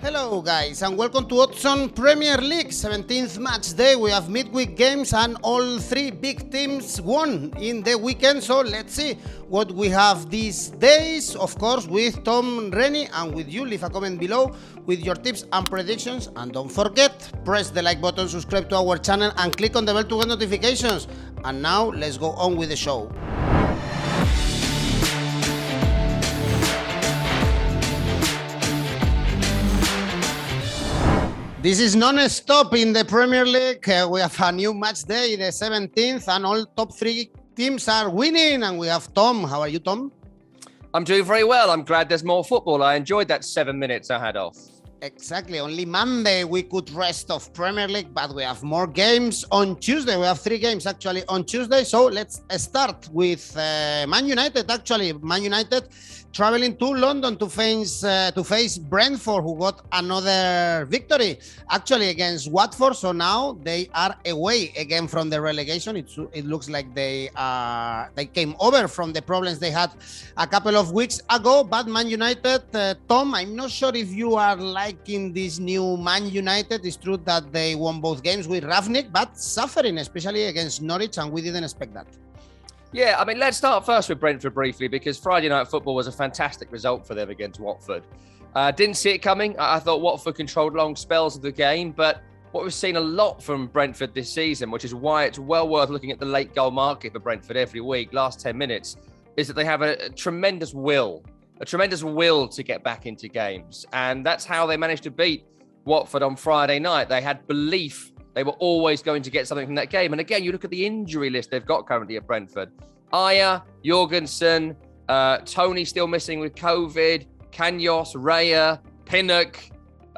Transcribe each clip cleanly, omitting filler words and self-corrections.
Hello guys and welcome to Odds Premier League 17th match day. We have midweek games and all three big teams won in the weekend. So let's see what we have these days. Of course with Tom Rennie and with you. Leave a comment below with your tips and predictions. And don't forget, press the like button, subscribe to our channel and click on the bell to get notifications. And now let's go on with the show. This is non-stop in the Premier League. We have a new match day, the 17th, and all top three teams are winning. And we have Tom. How are you, Tom? I'm doing very well. I'm glad there's more football. I enjoyed that 7 minutes I had off. Exactly. Only Monday we could rest of Premier League, but we have more games on Tuesday. We have three games actually on Tuesday. So let's start with Man United. Actually, Man United traveling to London to face Brentford, who got another victory actually against Watford. So now they are away again from the relegation. It looks like they came over from the problems they had a couple of weeks ago. But Man United, Tom, I'm not sure if you are liking this new Man United. It's true that they won both games with Rangnick, but suffering, especially against Norwich, and we didn't expect that. Yeah, I mean, let's start first with Brentford briefly, because Friday night football was a fantastic result for them against Watford. Didn't see it coming. I thought Watford controlled long spells of the game, but what we've seen a lot from Brentford this season, which is why it's well worth looking at the late goal market for Brentford every week, last 10 minutes, is that they have a tremendous will to get back into games. And that's how they managed to beat Watford on Friday night. They had belief they were always going to get something from that game. And again, you look at the injury list they've got currently at Brentford. Aya, Jorgensen, Tony still missing with COVID, Kanyos, Raya, Pinnock,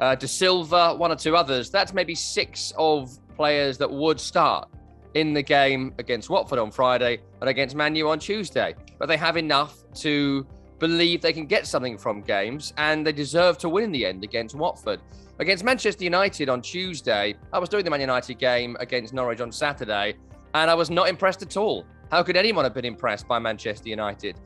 De Silva, one or two others. That's maybe 6 of players that would start in the game against Watford on Friday and against Man U on Tuesday. But they have enough to believe they can get something from games, and they deserve to win in the end against Watford. Against Manchester United on Tuesday, I was doing the Man United game against Norwich on Saturday, and I was not impressed at all. How could anyone have been impressed by Manchester United?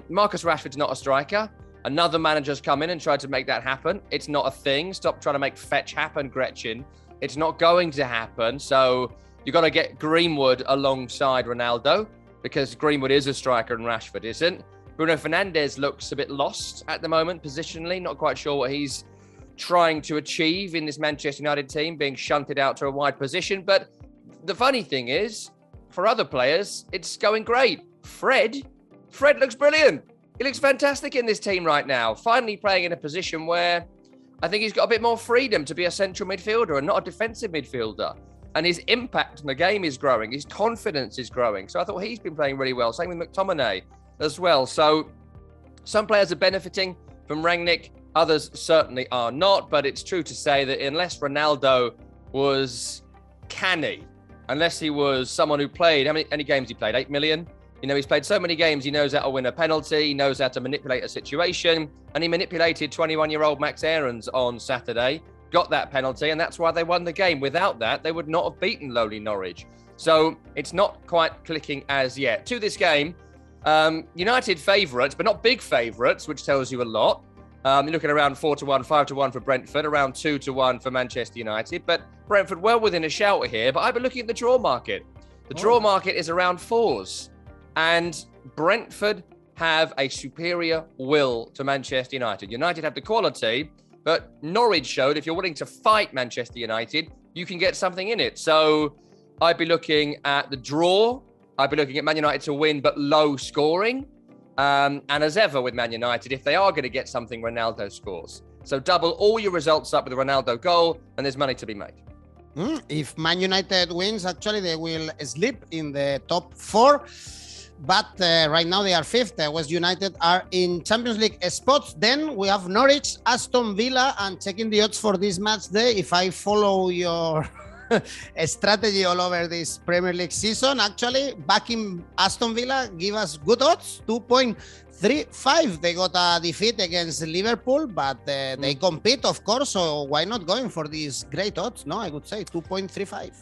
Marcus Rashford's not a striker. Another manager's come in and tried to make that happen. It's not a thing. Stop trying to make fetch happen, Gretchen. It's not going to happen. So you've got to get Greenwood alongside Ronaldo, because Greenwood is a striker and Rashford isn't. Bruno Fernandes looks a bit lost at the moment positionally, not quite sure what he's trying to achieve in this Manchester United team, being shunted out to a wide position. But the funny thing is, for other players, it's going great. Fred looks brilliant. He looks fantastic in this team right now, finally playing in a position where I think he's got a bit more freedom to be a central midfielder and not a defensive midfielder. And his impact on the game is growing. His confidence is growing. So I thought he's been playing really well. Same with McTominay as well. So some players are benefiting from Rangnick. Others certainly are not. But it's true to say that unless Ronaldo was canny, unless he was someone who played, how many games he played? 8 million? You know, he's played so many games, he knows how to win a penalty, he knows how to manipulate a situation. And he manipulated 21-year-old Max Aarons on Saturday, got that penalty, and that's why they won the game. Without that, they would not have beaten lowly Norwich. So it's not quite clicking as yet. To this game, United favourites, but not big favourites, which tells you a lot. You're looking around 4-1, 5-1 for Brentford, around 2-1 for Manchester United. But Brentford well within a shout here. But I've been looking at the draw market. The draw market is around 4s. And Brentford have a superior will to Manchester United. United have the quality, but Norwich showed if you're willing to fight Manchester United, you can get something in it. So I'd be looking at the draw. I'd be looking at Man United to win, but low scoring. And as ever with Man United, if they are going to get something, Ronaldo scores. So double all your results up with a Ronaldo goal, and there's money to be made. If Man United wins, actually, they will slip in the top 4. But right now they are 5th. West United are in Champions League spots. Then we have Norwich, Aston Villa, and checking the odds for this match day. If I follow your strategy all over this Premier League season, actually backing Aston Villa give us good odds, 2.35. They got a defeat against Liverpool, but they compete, of course, so why not going for these great odds? No, I would say 2.35.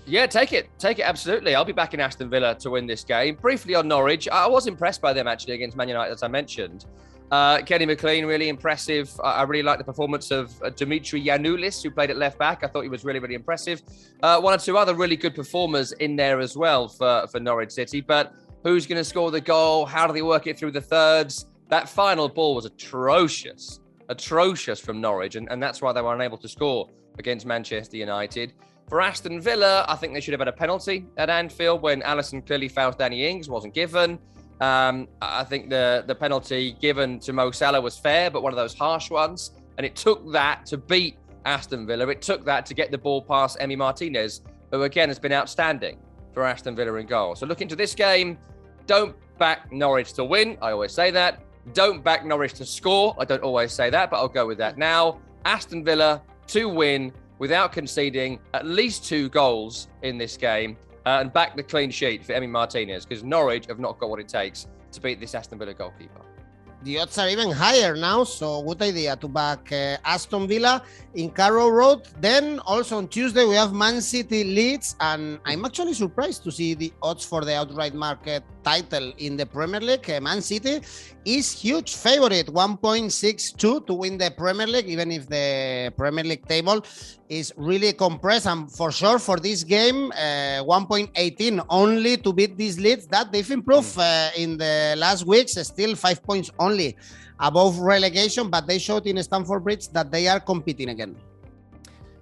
Yeah, take it, absolutely. I'll be back in Aston Villa to win this game. Briefly on Norwich, I was impressed by them actually against Man United, as I mentioned. Kenny McLean, really impressive. I really like the performance of Dimitri Yanoulis, who played at left back. I thought he was really, really impressive. One or two other really good performers in there as well for Norwich City. But who's going to score the goal? How do they work it through the thirds? That final ball was atrocious from Norwich. And that's why they were unable to score against Manchester United. For Aston Villa, I think they should have had a penalty at Anfield when Alisson clearly fouls Danny Ings, wasn't given. I think the penalty given to Mo Salah was fair, but one of those harsh ones. And it took that to beat Aston Villa. It took that to get the ball past Emi Martinez, who again has been outstanding for Aston Villa in goal. So looking to this game, don't back Norwich to win. I always say that. Don't back Norwich to score. I don't always say that, but I'll go with that now. Aston Villa to win without conceding at least 2 goals in this game. And back the clean sheet for Emi Martinez, because Norwich have not got what it takes to beat this Aston Villa goalkeeper. The odds are even higher now, so good idea to back Aston Villa in Carrow Road. Then also on Tuesday, we have Man City Leeds, and I'm actually surprised to see the odds for the outright market title in the Premier League. Man City is huge favorite, 1.62 to win the Premier League, even if the Premier League table is really compressed. And for sure, for this game, 1.18 only to beat these Leeds. That they've improved in the last weeks, still 5 points only above relegation, but they showed in Stamford Bridge that they are competing again.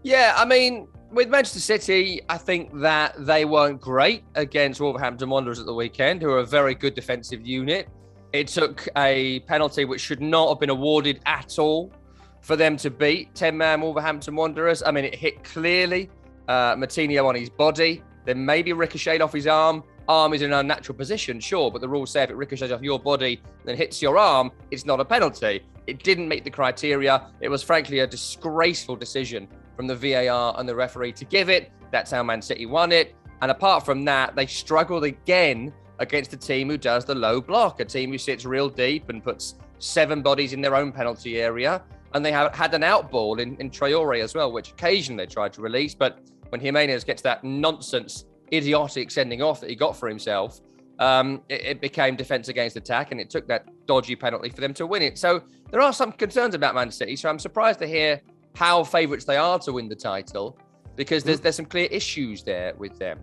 Yeah, I mean, with Manchester City, I think that they weren't great against Wolverhampton Wanderers at the weekend, who are a very good defensive unit. It took a penalty which should not have been awarded at all for them to beat 10-man Wolverhampton Wanderers. I mean, it hit clearly Matinho on his body, then maybe ricocheted off his arm. Arm is in an unnatural position, sure, but the rules say if it ricochets off your body and then hits your arm, it's not a penalty. It didn't meet the criteria. It was frankly a disgraceful decision from the VAR and the referee to give it. That's how Man City won it. And apart from that, they struggled again against a team who does the low block, a team who sits real deep and puts 7 bodies in their own penalty area. And they have had an out ball in Traore as well, which occasionally they tried to release. But when Jimenez gets that nonsense, idiotic sending off that he got for himself, it became defence against attack, and it took that dodgy penalty for them to win it. So there are some concerns about Man City. So I'm surprised to hear how favourites they are to win the title, because there's some clear issues there with them.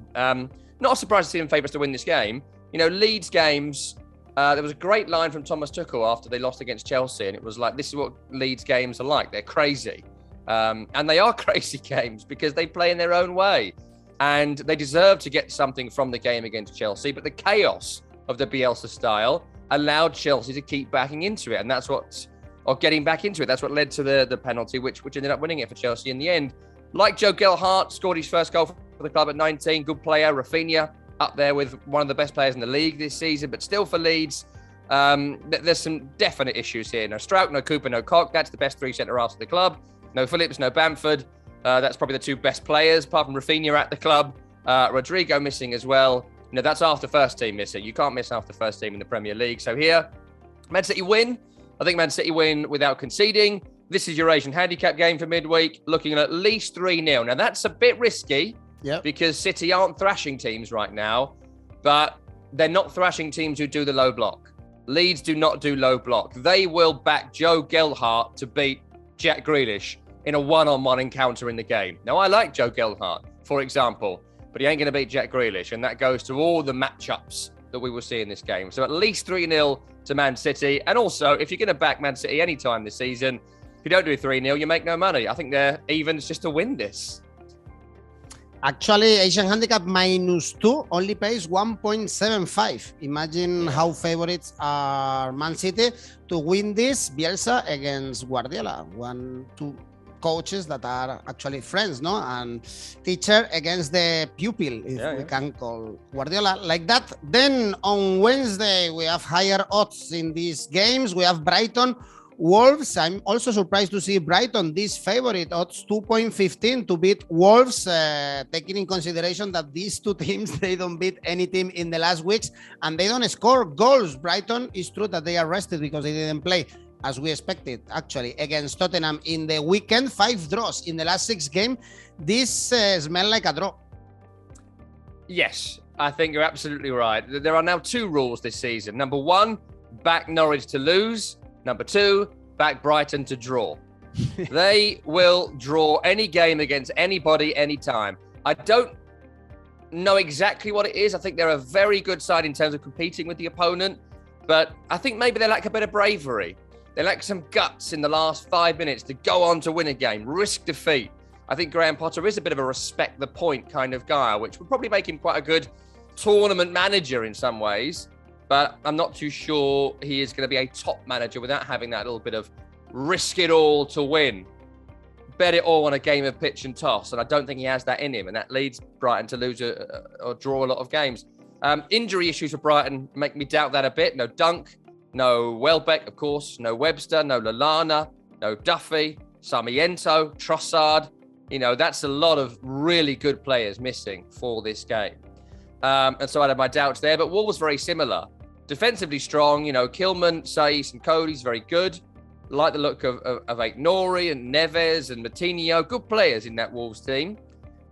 Not surprised to see them favourites to win this game. You know, Leeds games, there was a great line from Thomas Tuchel after they lost against Chelsea, and it was like, this is what Leeds games are like. They're crazy. And they are crazy games because they play in their own way. And they deserve to get something from the game against Chelsea, but the chaos of the Bielsa style allowed Chelsea to keep backing into it. And that's what, or getting back into it, that's what led to the penalty, which ended up winning it for Chelsea in the end. Like Joe Gelhardt, scored his first goal for the club at 19, good player. Rafinha up there with one of the best players in the league this season, but still for Leeds, there's some definite issues here. No Strouk, no Cooper, no Koch. That's the best 3 centre-halves of the club. No Phillips, no Bamford. That's probably the 2 best players, apart from Rafinha at the club. Rodrigo missing as well. You know, that's half the first team missing. You can't miss half the first team in the Premier League. So here, Man City win. I think Man City win without conceding. This is your Asian handicap game for midweek, looking at least 3-0. Now, that's a bit risky because City aren't thrashing teams right now, but they're not thrashing teams who do the low block. Leeds do not do low block. They will back Joe Gelhardt to beat Jack Grealish in a one-on-one encounter in the game. Now, I like Joe Gelhardt, for example, but he ain't going to beat Jack Grealish, and that goes to all the matchups that we will see in this game. So at least 3-0 to Man City. And also, if you're going to back Man City anytime this season, if you don't do 3-0, you make no money. I think they're evens just to win this. Actually, Asian handicap -2 only pays 1.75. Imagine how favorites are Man City to win this. Bielsa against Guardiola, 1-2 coaches that are actually friends, no? And teacher against the pupil, if we can call Guardiola like that. Then on Wednesday, we have higher odds in these games. We have Brighton Wolves. I'm also surprised to see Brighton, this favorite, odds 2.15 to beat Wolves, taking in consideration that these 2 teams, they don't beat any team in the last weeks, and they don't score goals. Brighton, is true that they are rested because they didn't play, as we expected, actually, against Tottenham in the weekend. 5 draws in the last 6 games. This smells like a draw. Yes, I think you're absolutely right. There are now 2 rules this season. Number 1, back Norwich to lose. Number 2, back Brighton to draw. They will draw any game against anybody, anytime. I don't know exactly what it is. I think they're a very good side in terms of competing with the opponent, but I think maybe they lack a bit of bravery. They lack some guts in the last 5 minutes to go on to win a game, risk defeat. I think Graham Potter is a bit of a respect the point kind of guy, which would probably make him quite a good tournament manager in some ways, but I'm not too sure he is going to be a top manager without having that little bit of risk it all to win, bet it all on a game of pitch and toss, and I don't think he has that in him, and that leads Brighton to lose or draw a lot of games. Injury issues for Brighton make me doubt that a bit. No Dunk, no Welbeck, of course, no Webster, no Lallana, no Duffy, Sarmiento, Trossard. That's a lot of really good players missing for this game. And so I had my doubts there, but Wolves very similar. Defensively strong, Kilman, Saiss and Cody's very good. Like the look of Aït-Nouri and Neves and Moutinho, good players in that Wolves team.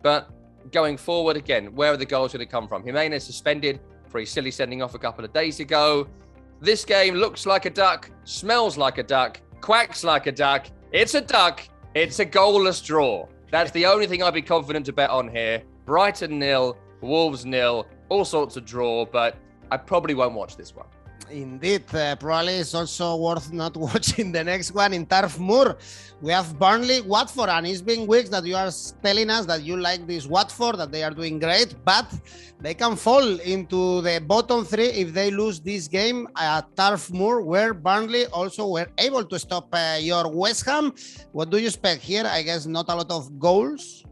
But going forward, again, where are the goals going to come from? Jimenez suspended for his silly sending off a couple of days ago. This game looks like a duck, smells like a duck, quacks like a duck. It's a duck. It's a goalless draw. That's the only thing I'd be confident to bet on here. Brighton 0, Wolves 0, all sorts of draw, but I probably won't watch this one. Indeed, probably it's also worth not watching the next one in Turf Moor. We have Burnley, Watford, and it's been weeks that you are telling us that you like this Watford, that they are doing great, but they can fall into the bottom 3 if they lose this game at Turf Moor, where Burnley also were able to stop your West Ham. What do you expect here? I guess not a lot of goals.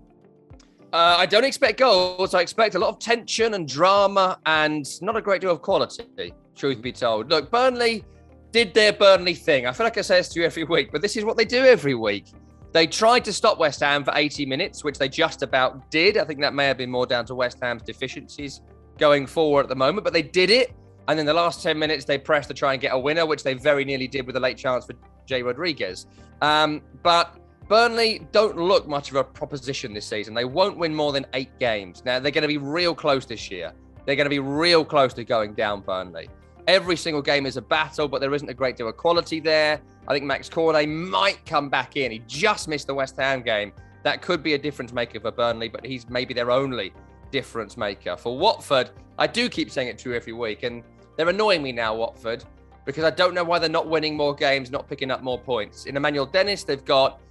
I don't expect goals. I expect a lot of tension and drama and not a great deal of quality, truth be told. Look, Burnley did their Burnley thing. I feel like I say this to you every week, but this is what they do every week. They tried to stop West Ham for 80 minutes, which they just about did. I think that may have been more down to West Ham's deficiencies going forward at the moment, but they did it. And in the last 10 minutes, they pressed to try and get a winner, which they very nearly did with a late chance for Jay Rodriguez. But Burnley don't look much of a proposition this season. They won't win more than 8 games. Now, they're going to be real close this year. They're going to be real close to going down, Burnley. Every single game is a battle, but there isn't a great deal of quality there. I think Max Cornet might come back in. He just missed the West Ham game. That could be a difference maker for Burnley, but he's maybe their only difference maker. For Watford, I do keep saying it to you every week, and they're annoying me now, Watford, because I don't know why they're not winning more games, not picking up more points. In Emmanuel Dennis, they've got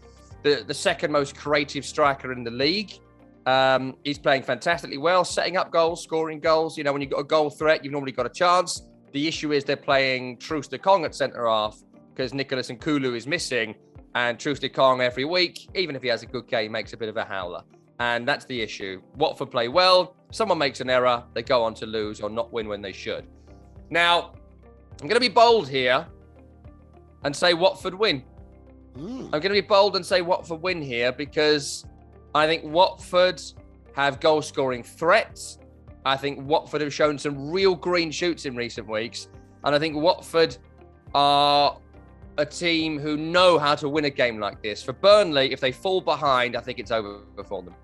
the second most creative striker in the league. He's playing fantastically well, setting up goals, scoring goals. When you've got a goal threat, you've normally got a chance. The issue is they're playing Troost-Ekong at centre-half because Nicholas Nkulu is missing. And Troost-Ekong every week, even if he has a good game, makes a bit of a howler. And that's the issue. Watford play well. Someone makes an error. They go on to lose or not win when they should. Now, I'm going to be bold here and say Watford win. I'm going to be bold and say Watford win here because I think Watford have goal-scoring threats. I think Watford have shown some real green shoots in recent weeks. And I think Watford are a team who know how to win a game like this. For Burnley, if they fall behind, I think it's over for them.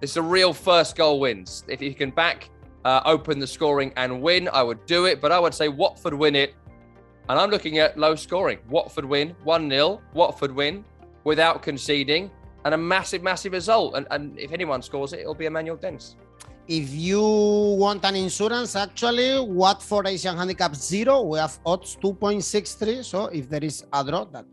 This is a real first goal wins. If you can open the scoring and win, I would do it. But I would say Watford win it. And I'm looking at low scoring. Watford win 1-0. Watford win without conceding. And a massive, massive result. And if anyone scores it, it'll be Emmanuel Dennis. If you want an insurance, actually, Watford Asian Handicap 0, we have odds 2.63. So if there is a draw, that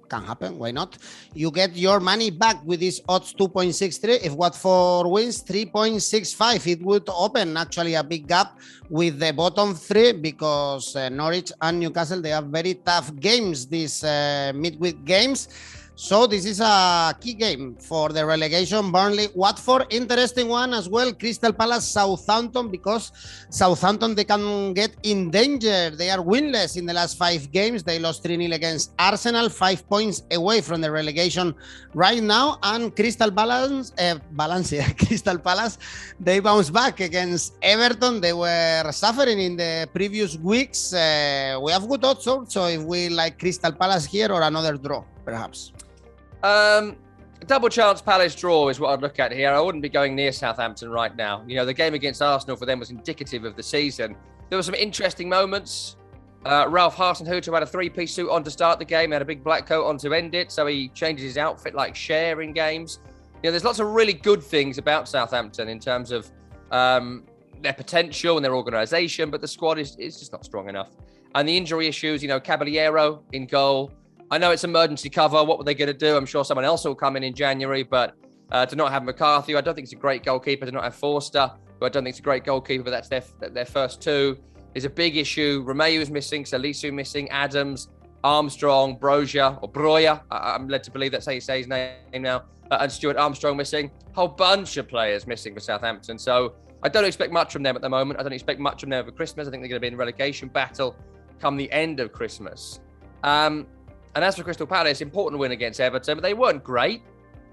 can happen. Why not? You get your money back with this odds 2.63. If Watford wins 3.65, it would open actually a big gap with the bottom 3 because Norwich and Newcastle, they have very tough games, these midweek games. So this is a key game for the relegation. Burnley, Watford, interesting one as well. Crystal Palace, Southampton, because Southampton, they can get in danger. They are winless in the last 5 games. They lost 3-0 against Arsenal, 5 points away from the relegation right now. And Crystal Palace, Crystal Palace, they bounced back against Everton. They were suffering in the previous weeks. We have good odds also if we like Crystal Palace here or another draw, perhaps. Double chance Palace draw is what I'd look at here. I wouldn't be going near Southampton right now. The game against Arsenal for them was indicative of the season. There were some interesting moments. Ralph Hasenhuttl had a three-piece suit on to start the game, had a big black coat on to end it, so he changes his outfit like Cher in games. There's lots of really good things about Southampton in terms of their potential and their organisation, but the squad is just not strong enough. And the injury issues, Caballero in goal. I know it's emergency cover. What were they going to do? I'm sure someone else will come in January, but to not have McCarthy, I don't think it's a great goalkeeper. To not have Forster, who I don't think it's a great goalkeeper, but that's their first two, is a big issue. Romeu's missing, Salisu missing, Adams, Armstrong, Broja. I'm led to believe that's how you say his name now. And Stuart Armstrong missing. Whole bunch of players missing for Southampton. So I don't expect much from them at the moment. I don't expect much from them over Christmas. I think they're going to be in a relegation battle come the end of Christmas. And as for Crystal Palace, important win against Everton, but they weren't great.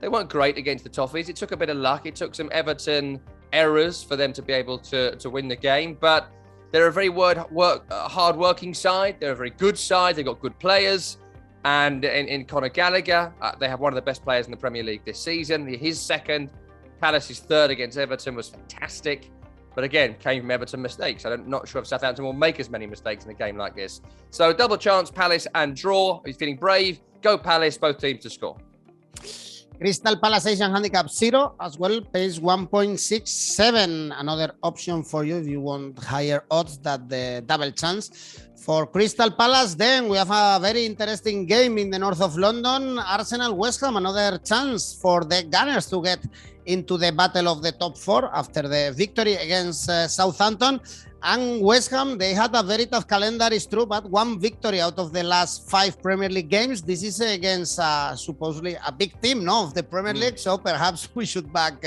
They weren't great against the Toffees. It took a bit of luck. It took some Everton errors for them to be able to win the game. But they're a very hard-working side. They're a very good side. They've got good players. And in Conor Gallagher, they have one of the best players in the Premier League this season. His second, Palace's third against Everton was fantastic. But again, came from Everton mistakes. I'm not sure if Southampton will make as many mistakes in a game like this. So double chance, Palace and draw. He's feeling brave. Go Palace, both teams to score. Crystal Palace Asian Handicap 0 as well, pays 1.67. Another option for you if you want higher odds than the double chance. For Crystal Palace, then we have a very interesting game in the north of London. Arsenal West Ham, another chance for the Gunners to get into the battle of the top four after the victory against Southampton. And West Ham, they had a very tough calendar, it's true, but one victory out of the last 5 Premier League games. This is against supposedly a big team, of the Premier League. So perhaps we should back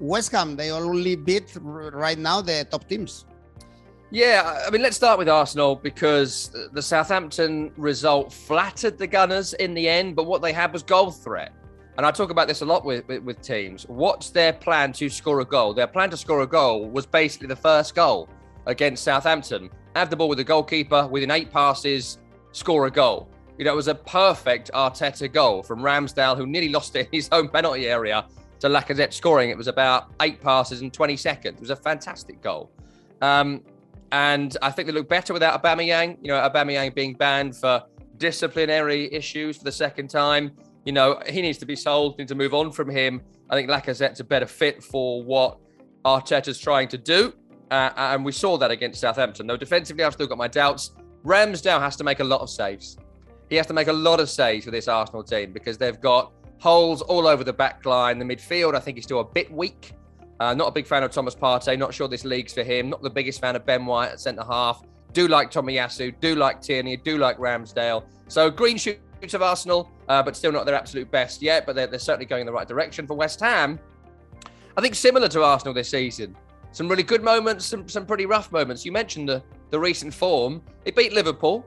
West Ham. They only beat right now the top teams. Yeah, I mean, let's start with Arsenal because the Southampton result flattered the Gunners in the end, but what they had was goal threat. And I talk about this a lot with teams. What's their plan to score a goal? Their plan to score a goal was basically the first goal against Southampton. Have the ball with the goalkeeper, within 8 passes, score a goal. It was a perfect Arteta goal from Ramsdale, who nearly lost it in his own penalty area, to Lacazette scoring. It was about 8 passes in 20 seconds. It was a fantastic goal. And I think they look better without Aubameyang. Aubameyang being banned for disciplinary issues for the second time. He needs to be sold, need to move on from him. I think Lacazette's a better fit for what Arteta's trying to do. And we saw that against Southampton. Though defensively, I've still got my doubts. Ramsdale has to make a lot of saves. He has to make a lot of saves for this Arsenal team because they've got holes all over the back line. The midfield, I think, is still a bit weak. Not a big fan of Thomas Partey. Not sure this league's for him. Not the biggest fan of Ben White at centre-half. Do like Tomiyasu. Do like Tierney. Do like Ramsdale. So green shoots of Arsenal, but still not their absolute best yet. But they're certainly going in the right direction. For West Ham, I think similar to Arsenal this season. Some really good moments, some pretty rough moments. You mentioned the recent form. They beat Liverpool.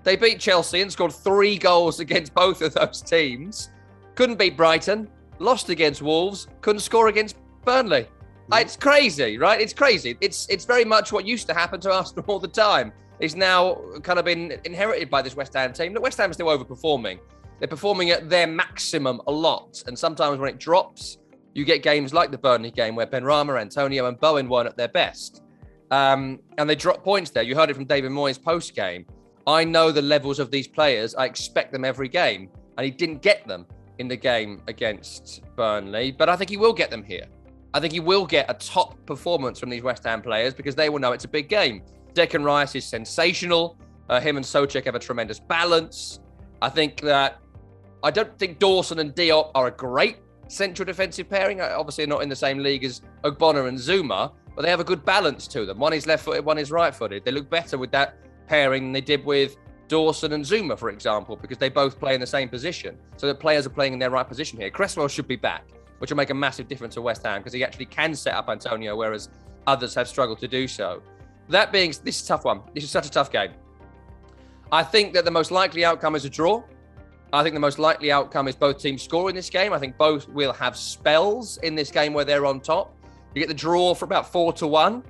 They beat Chelsea and scored 3 goals against both of those teams. Couldn't beat Brighton. Lost against Wolves. Couldn't score against Burnley. It's crazy, right? It's crazy. It's very much what used to happen to Arsenal all the time. It's now kind of been inherited by this West Ham team. Look, West Ham is still overperforming. They're performing at their maximum a lot. And sometimes when it drops, you get games like the Burnley game where Benrahma, Antonio and Bowen weren't at their best. And they drop points there. You heard it from David Moyes post-game. I know the levels of these players. I expect them every game. And he didn't get them in the game against Burnley. But I think he will get them here. I think he will get a top performance from these West Ham players because they will know it's a big game. Declan Rice is sensational. Him and Souček have a tremendous balance. I don't think Dawson and Diop are a great central defensive pairing. Obviously, not in the same league as Ogbonna and Zuma, but they have a good balance to them. One is left-footed, one is right-footed. They look better with that pairing than they did with Dawson and Zuma, for example, because they both play in the same position. So the players are playing in their right position here. Cresswell should be back, which will make a massive difference to West Ham because he actually can set up Antonio, whereas others have struggled to do so. That being, this is a tough one. This is such a tough game. I think that the most likely outcome is a draw. I think the most likely outcome is both teams score in this game. I think both will have spells in this game where they're on top. You get the draw for about 4-1.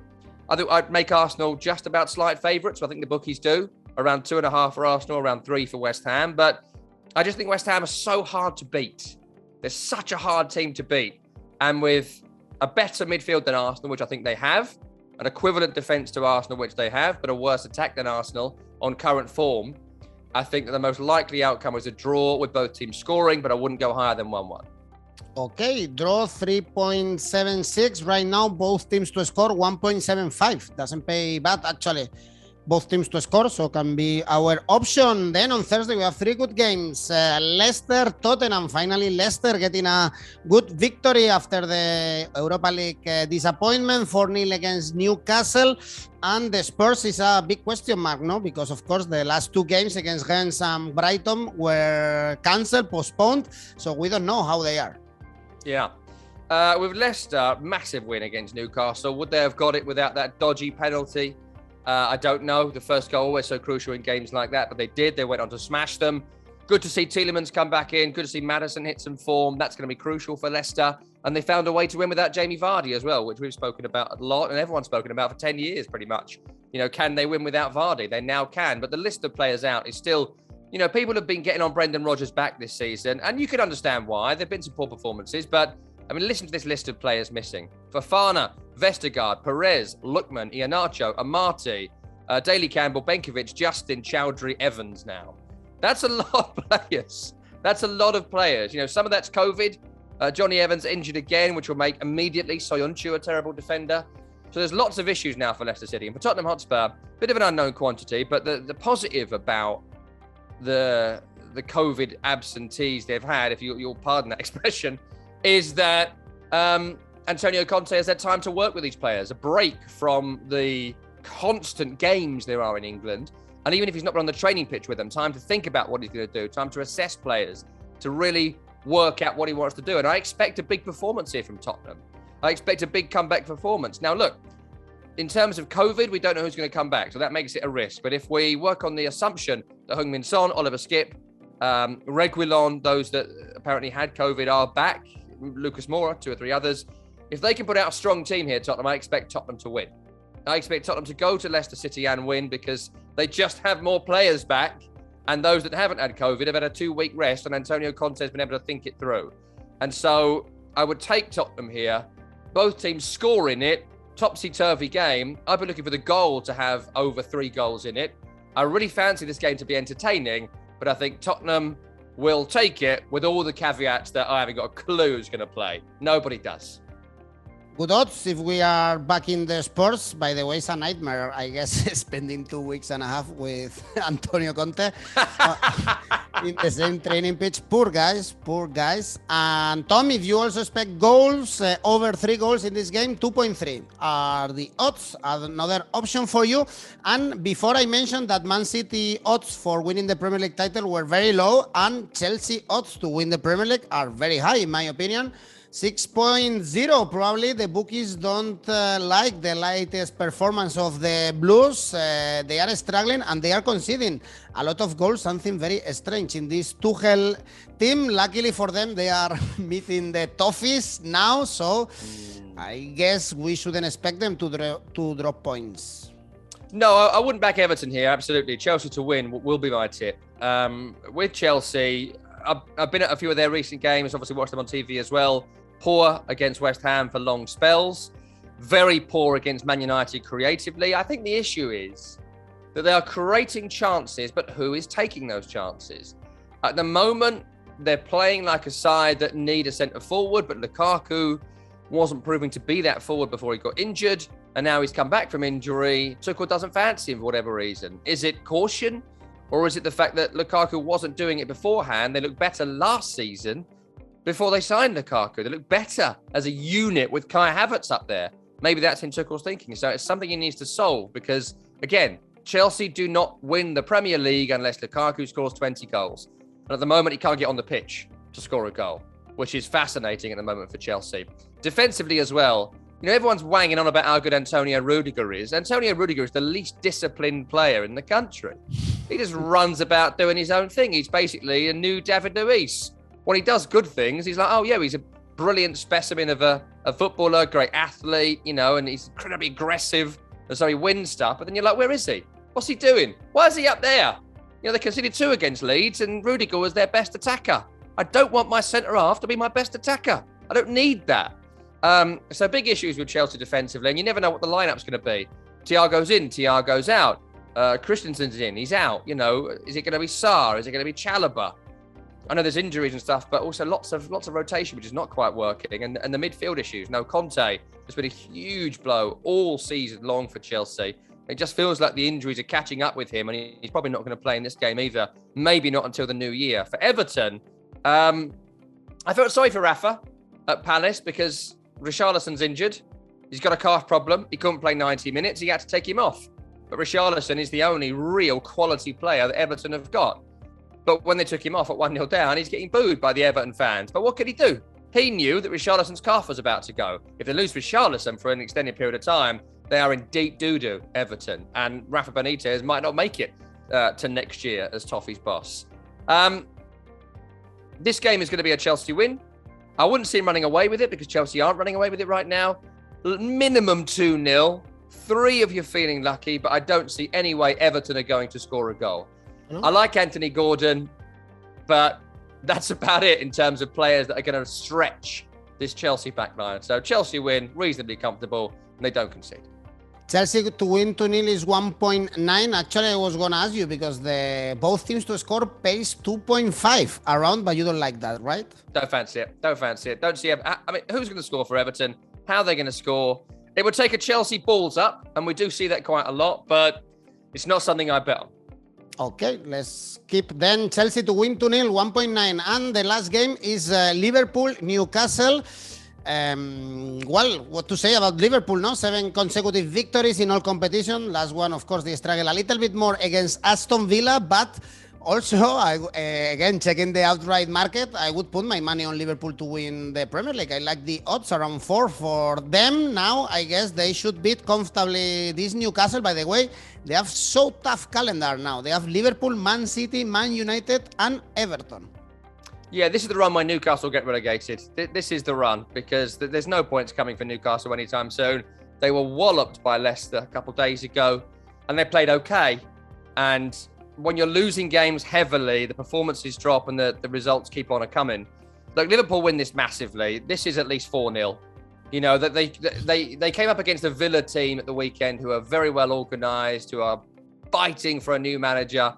I think I'd make Arsenal just about slight favourites. So I think the bookies do. Around 2.5 for Arsenal, around 3 for West Ham. But I just think West Ham are so hard to beat. They're such a hard team to beat. And with a better midfield than Arsenal, which I think they have, an equivalent defence to Arsenal, which they have, but a worse attack than Arsenal, on current form, I think that the most likely outcome was a draw with both teams scoring, but I wouldn't go higher than 1-1. Okay, draw 3.76 right now. Both teams to score 1.75. Doesn't pay bad, actually. Both teams to score, so can be our option. Then on Thursday, we have 3 good games. Leicester, Tottenham. Finally, Leicester getting a good victory after the Europa League disappointment, 4-0 against Newcastle. And the Spurs is a big question mark, no? Because, of course, the last 2 games against Rennes and Brighton were cancelled, postponed. So we don't know how they are. Yeah. With Leicester, massive win against Newcastle. Would they have got it without that dodgy penalty? I don't know. The first goal always so crucial in games like that, but they did. They went on to smash them. Good to see Tielemans come back in. Good to see Maddison hit some form. That's going to be crucial for Leicester. And they found a way to win without Jamie Vardy as well, which we've spoken about a lot and everyone's spoken about for 10 years pretty much. You know, can they win without Vardy? They now can. But the list of players out is still, you know, people have been getting on Brendan Rodgers back this season. And you can understand why. There've been some poor performances. But, I mean, listen to this list of players missing. Fofana, Vestergaard, Perez, Lookman, Iheanacho, Amati, Daly Campbell, Benkovic, Justin, Chowdhury, Evans now. That's a lot of players. That's a lot of players. You know, some of that's COVID. Johnny Evans injured again, which will make immediately Soyuncu a terrible defender. So there's lots of issues now for Leicester City. And for Tottenham Hotspur, a bit of an unknown quantity, but the positive about the COVID absentees they've had, if you'll pardon that expression, is that Antonio Conte has had time to work with these players, a break from the constant games there are in England. And even if he's not been on the training pitch with them, time to think about what he's going to do, time to assess players, to really work out what he wants to do. And I expect a big performance here from Tottenham. I expect a big comeback performance. Now, look, in terms of COVID, we don't know who's going to come back. So that makes it a risk. But if we work on the assumption that Heung-min Son, Oliver Skipp, Reguilon, those that apparently had COVID are back, Lucas Moura, 2 or 3 others. If they can put out a strong team here, Tottenham, I expect Tottenham to win. I expect Tottenham to go to Leicester City and win because they just have more players back. And those that haven't had COVID have had a 2-week rest and Antonio Conte has been able to think it through. And so I would take Tottenham here. Both teams scoring it. Topsy-turvy game. I'd be looking for the goal to have over 3 goals in it. I really fancy this game to be entertaining, but I think Tottenham will take it with all the caveats that I haven't got a clue who's going to play. Nobody does. Good odds if we are back in the Spurs. By the way, it's a nightmare, I guess, spending 2.5 weeks with Antonio Conte in the same training pitch. Poor guys. And Tom, if you also expect goals, over 3 goals in this game, 2.3 are the odds. Another option for you. And before I mentioned that Man City odds for winning the Premier League title were very low, and Chelsea odds to win the Premier League are very high, in my opinion. 6.0, probably. The bookies don't like the latest performance of the Blues. They are struggling and they are conceding a lot of goals, something very strange in this Tuchel team. Luckily for them, they are meeting the Toffees now, so I guess we shouldn't expect them to drop points. No, I wouldn't back Everton here, absolutely. Chelsea to win will be my tip. With Chelsea, I've been at a few of their recent games, obviously watched them on TV as well. Poor against West Ham for long spells. Very poor against Man United creatively. I think the issue is that they are creating chances, but who is taking those chances? At the moment, they're playing like a side that need a centre forward, but Lukaku wasn't proving to be that forward before he got injured, and now he's come back from injury. Tuchel doesn't fancy him for whatever reason. Is it caution, or is it the fact that Lukaku wasn't doing it beforehand? They looked better last season before they signed Lukaku. They look better as a unit with Kai Havertz up there. Maybe that's in Tuchel's thinking. So it's something he needs to solve because, again, Chelsea do not win the Premier League unless Lukaku scores 20 goals. And at the moment, he can't get on the pitch to score a goal, which is fascinating at the moment for Chelsea. Defensively as well, you know, everyone's wanging on about how good Antonio Rudiger is. Antonio Rudiger is the least disciplined player in the country. He just runs about doing his own thing. He's basically a new David Luiz. When he does good things, he's like, oh yeah, he's a brilliant specimen of a footballer, great athlete, you know, and he's incredibly aggressive. And so he wins stuff. But then you're like, where is he? What's he doing? Why is he up there? You know, they conceded 2 against Leeds and Rudiger was their best attacker. I don't want my centre-half to be my best attacker. I don't need that. So big issues with Chelsea defensively, and you never know what the lineup's going to be. Thiago's in, Thiago's out. Christensen's in, he's out. You know, is it going to be Sarr? Is it going to be Chalobah? I know there's injuries and stuff, but also lots of rotation, which is not quite working. And the midfield issues. No, Conte has been a huge blow all season long for Chelsea. It just feels like the injuries are catching up with him, and he's probably not going to play in this game either. Maybe not until the new year. For Everton, I felt sorry for Rafa at Palace because Richarlison's injured. He's got a calf problem. He couldn't play 90 minutes. He had to take him off. But Richarlison is the only real quality player that Everton have got. But when they took him off at 1-0 down, he's getting booed by the Everton fans. But what could he do? He knew that Richarlison's calf was about to go. If they lose Richarlison for an extended period of time, they are in deep doo-doo, Everton. And Rafa Benitez might not make it to next year as Toffee's boss. This game is going to be a Chelsea win. I wouldn't see him running away with it because Chelsea aren't running away with it right now. Minimum 2-0. 3 if you're feeling lucky, but I don't see any way Everton are going to score a goal. I like Anthony Gordon, but that's about it in terms of players that are going to stretch this Chelsea backline. So Chelsea win, reasonably comfortable, and they don't concede. Chelsea to win 2-0 is 1.9. Actually, I was going to ask you because both teams to score pays 2.5 around, but you don't like that, right? Don't fancy it. Don't see it. I mean, who's going to score for Everton? How are they going to score? It would take a Chelsea balls up, and we do see that quite a lot, but it's not something I bet on. Okay, let's keep then Chelsea to win 2-0, 1.9. And the last game is Liverpool-Newcastle. Well, what to say about Liverpool, no? 7 consecutive victories in all competition. Last one, of course, they struggle a little bit more against Aston Villa, but also, again, checking the outright market, I would put my money on Liverpool to win the Premier League. I like the odds around 4 for them. Now, I guess they should beat comfortably this Newcastle. By the way, they have so tough calendar now. They have Liverpool, Man City, Man United, and Everton. Yeah, this is the run why Newcastle get relegated. This is the run because there's no points coming for Newcastle anytime soon. They were walloped by Leicester a couple of days ago, and they played okay. And when you're losing games heavily, the performances drop and the results keep on coming. Look, Liverpool win this massively. This is at least 4-0. You know, that they came up against a Villa team at the weekend who are very well organised, who are fighting for a new manager,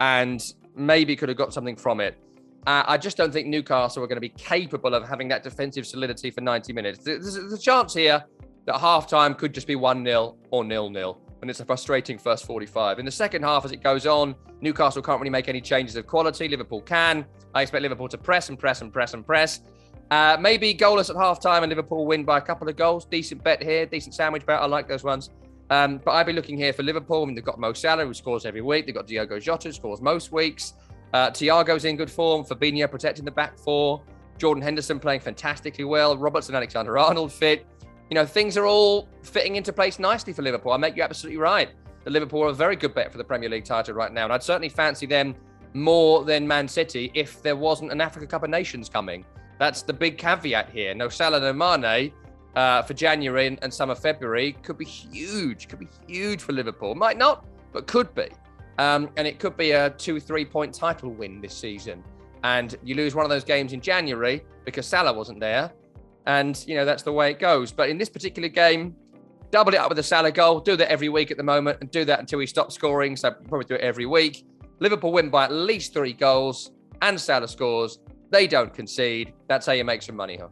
and maybe could have got something from it. I just don't think Newcastle are going to be capable of having that defensive solidity for 90 minutes. There's a chance here that half-time could just be 1-0 or 0-0. And it's a frustrating first 45. In the second half, as it goes on, Newcastle can't really make any changes of quality. Liverpool can. I expect Liverpool to press and press and press and press. Maybe goalless at half-time and Liverpool win by a couple of goals. Decent bet here, decent sandwich bet. I like those ones. But I'd be looking here for Liverpool. I mean, they've got Mo Salah, who scores every week. They've got Diogo Jota, who scores most weeks. Thiago's in good form. Fabinho protecting the back four. Jordan Henderson playing fantastically well. Robertson, Alexander-Arnold fit. You know, things are all fitting into place nicely for Liverpool. I make you absolutely right. The Liverpool are a very good bet for the Premier League title right now. And I'd certainly fancy them more than Man City if there wasn't an Africa Cup of Nations coming. That's the big caveat here. No Salah, no Mane for January and some of February could be huge. Could be huge for Liverpool. Might not, but could be. And it could be a 2-3 point title win this season. And you lose one of those games in January because Salah wasn't there. And, you know, that's the way it goes. But in this particular game, double it up with a Salah goal. Do that every week at the moment and do that until he stops scoring. So probably do it every week. Liverpool win by at least 3 goals and Salah scores. They don't concede. That's how you make some money, huh?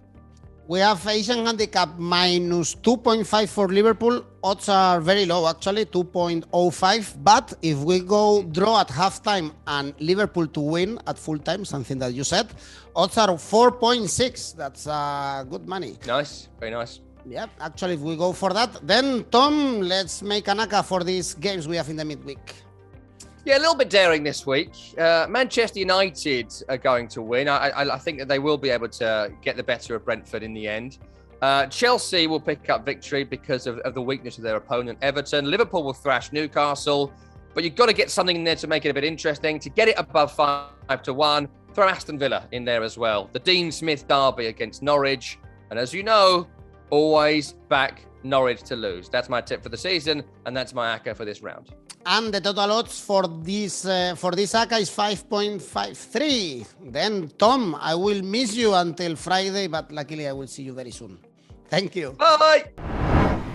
We have Asian handicap minus 2.5 for Liverpool. Odds are very low, actually, 2.05. But if we go draw at halftime and Liverpool to win at full time, something that you said, odds are 4.6. That's good money. Nice. Very nice. Yeah, actually, if we go for that, then Tom, let's make an ACCA for these games we have in the midweek. Yeah, a little bit daring this week. Manchester United are going to win. I think that they will be able to get the better of Brentford in the end. Chelsea will pick up victory because of the weakness of their opponent, Everton. Liverpool will thrash Newcastle. But you've got to get something in there to make it a bit interesting. To get it above 5-1, throw Aston Villa in there as well. The Dean Smith derby against Norwich. And as you know, always back Norwich to lose. That's my tip for the season. And that's my ACCA for this round. And the total odds for this ACCA is 5.53. Then, Tom, I will miss you until Friday, but luckily I will see you very soon. Thank you. Bye.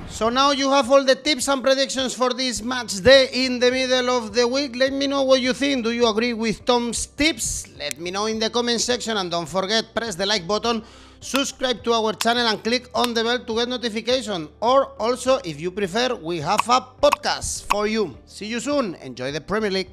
So now you have all the tips and predictions for this match day in the middle of the week. Let me know what you think. Do you agree with Tom's tips? Let me know in the comment section, and don't forget, press the like button, subscribe to our channel and click on the bell to get notification. Or also, if you prefer, we have a podcast for you. See you soon. Enjoy the Premier League.